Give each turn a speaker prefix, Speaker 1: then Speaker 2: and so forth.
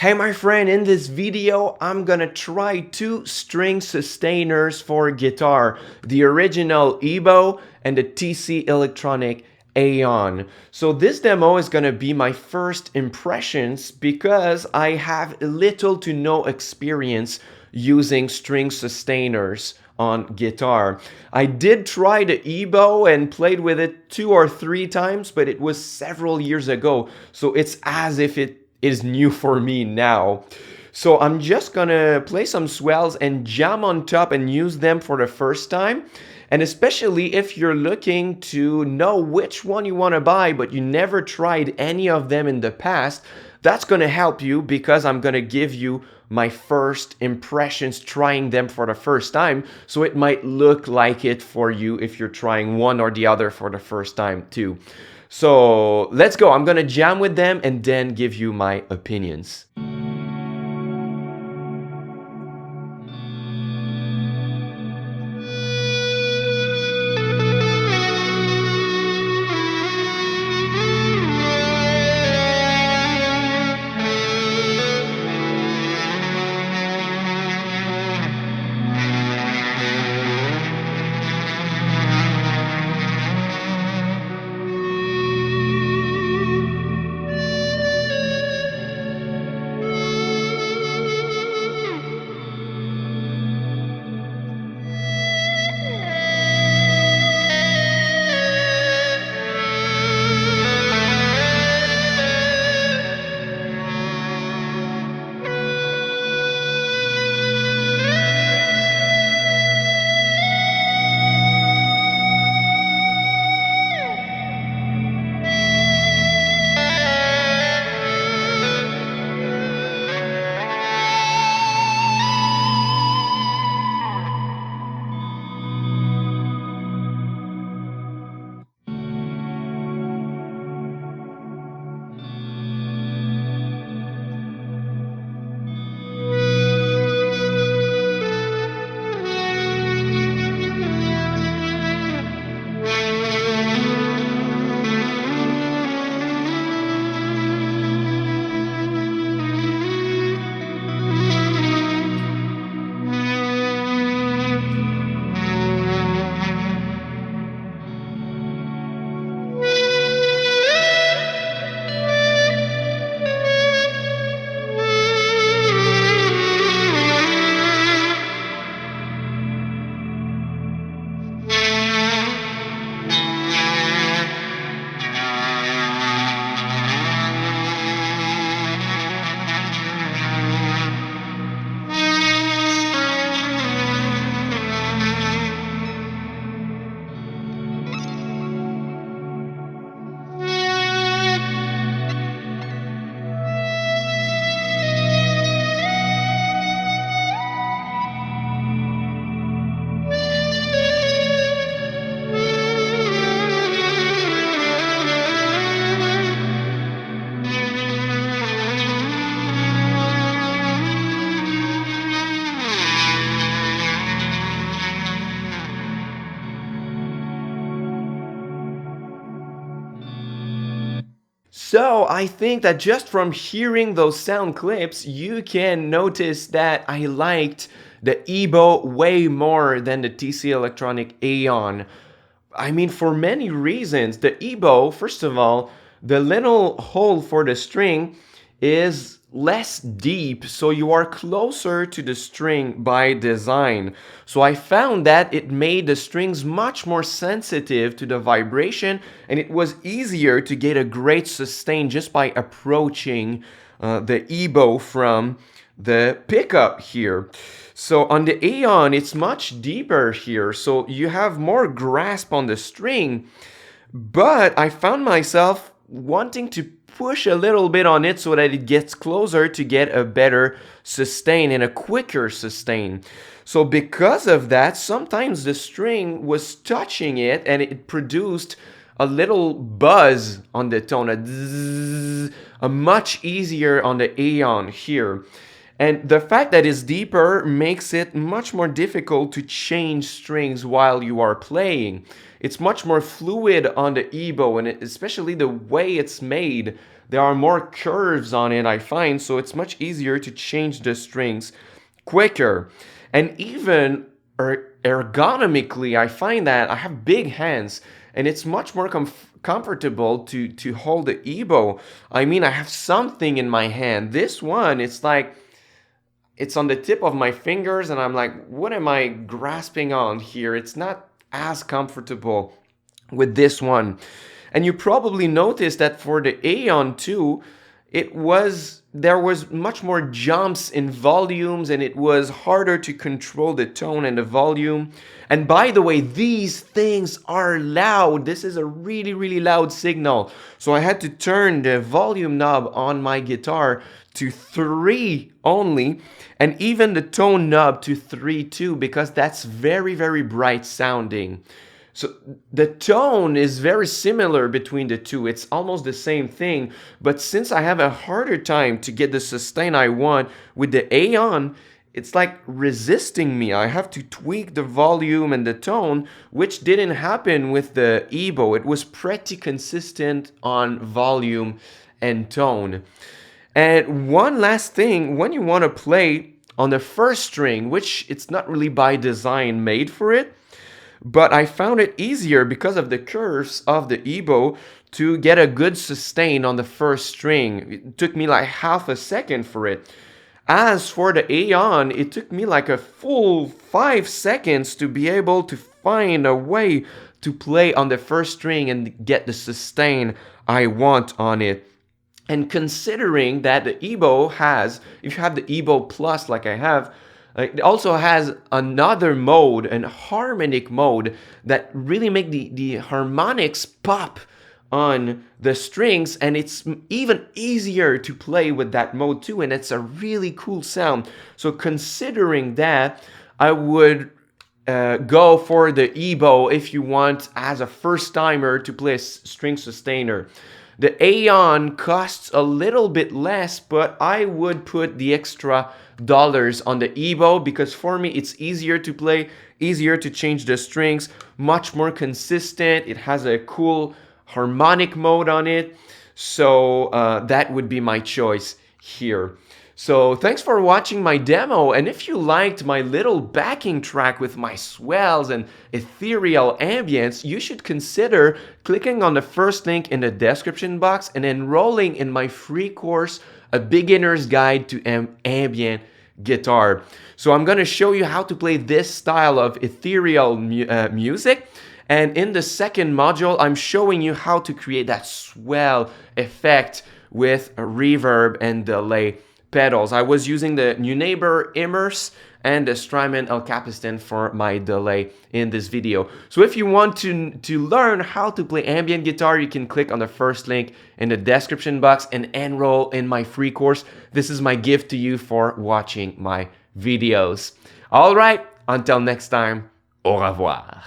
Speaker 1: Hey my friend, in this video I'm gonna try two string sustainers for guitar, the original EBow and the TC Electronic Aeon. So this demo is gonna be my first impressions because I have little to no experience using string sustainers on guitar. I did try the EBow and played with it 2 or 3 times, but it was several years ago, so it's as if it is new for me now. So I'm just gonna play some swells and jam on top and use them for the first time. And especially if you're looking to know which one you want to buy, but you never tried any of them in the past, that's gonna help you because I'm gonna give you my first impressions trying them for the first time. So it might look like it for you if you're trying one or the other for the first time too. So let's go. I'm gonna jam with them and then give you my opinions. So I think that just from hearing those sound clips, you can notice that I liked the EBow way more than the TC Electronic Aeon. I mean, for many reasons. The EBow, first of all, the little hole for the string is less deep, so you are closer to the string by design. So I found that it made the strings much more sensitive to the vibration, and it was easier to get a great sustain just by approaching the EBow from the pickup here. So on the Aeon, it's much deeper here, so you have more grasp on the string, but I found myself wanting to push a little bit on it so that it gets closer to get a better sustain and a quicker sustain. So because of that, sometimes the string was touching it and it produced a little buzz on the tone, a zzz, a much easier on the Aeon here. And the fact that it's deeper makes it much more difficult to change strings while you are playing. It's much more fluid on the EBow, and especially the way it's made. There are more curves on it, I find, so it's much easier to change the strings quicker. And even ergonomically, I find that I have big hands and it's much more comfortable to hold the EBow. I mean, I have something in my hand. This one, it's like it's on the tip of my fingers and I'm like, what am I grasping on here? It's not as comfortable with this one. And you probably noticed that for the Aeon 2, there was much more jumps in volumes and it was harder to control the tone and the volume. And by the way, these things are loud. This is a really, really loud signal. So I had to turn the volume knob on my guitar to 3 only, and even the tone knob to 3 too, because that's very, very bright sounding. So the tone is very similar between the two. It's almost the same thing, but since I have a harder time to get the sustain I want with the Aeon, it's like resisting me. I have to tweak the volume and the tone, which didn't happen with the EBow. It was pretty consistent on volume and tone. And one last thing, when you want to play on the first string, which it's not really by design made for it, but I found it easier because of the curves of the EBow to get a good sustain on the first string. It took me like half a second for it. As for the Aeon, it took me like a full 5 seconds to be able to find a way to play on the first string and get the sustain I want on it. And considering that the EBow has, if you have the EBow Plus like I have, it also has another mode, an harmonic mode, that really make the harmonics pop on the strings, and it's even easier to play with that mode too, and it's a really cool sound. So considering that, I would go for the EBow if you want as a first timer to play a string sustainer. The Aeon costs a little bit less, but I would put the extra dollars on the EBow because for me it's easier to play, easier to change the strings, much more consistent. It has a cool harmonic mode on it. So that would be my choice here. So thanks for watching my demo, and if you liked my little backing track with my swells and ethereal ambience, you should consider clicking on the first link in the description box and enrolling in my free course, A Beginner's Guide to Ambient Guitar. So I'm going to show you how to play this style of ethereal music. And in the second module, I'm showing you how to create that swell effect with a reverb and delay pedals. I was using the New Neighbor Immerse and the Strymon El Capistan for my delay in this video. So if you want to learn how to play ambient guitar, you can click on the first link in the description box and enroll in my free course. This is my gift to you for watching my videos. All right, until next time, au revoir.